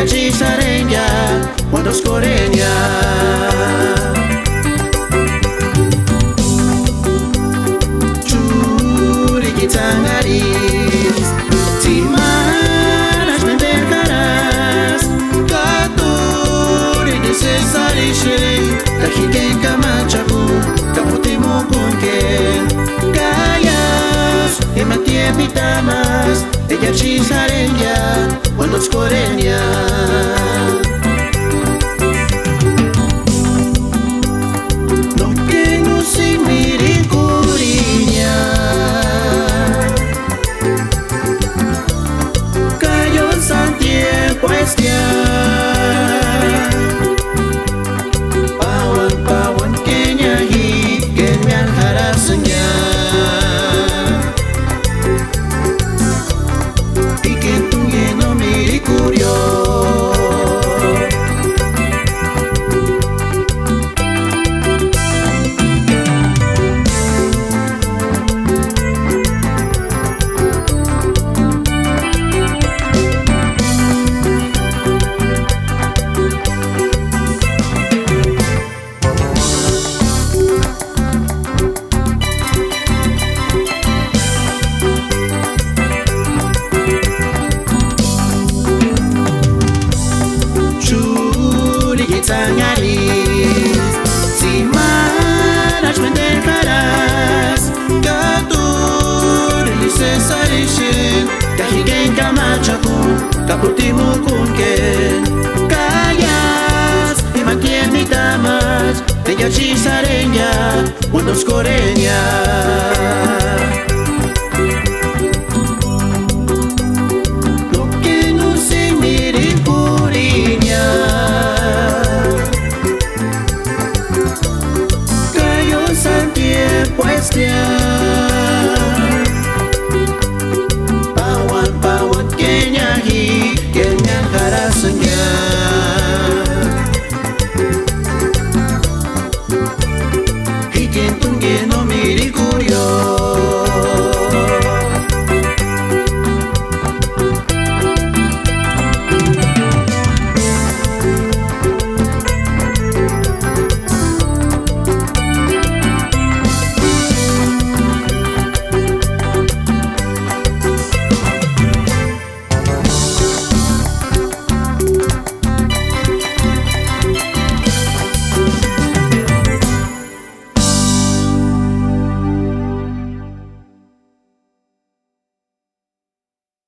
ella ci sarengya quando scorregna. Churi gitangaris ti manas menderkaras katuri desesarishe kahiken kamachaku kamutimo kunken kayas emantiemi tamas ella ci sarengya quando scorregna. Si manas menderkaras katur lisesarishin kahigen kamachaku kaputimu kunken kayas imantiemi tamas ella ci sarengya quando scorregna.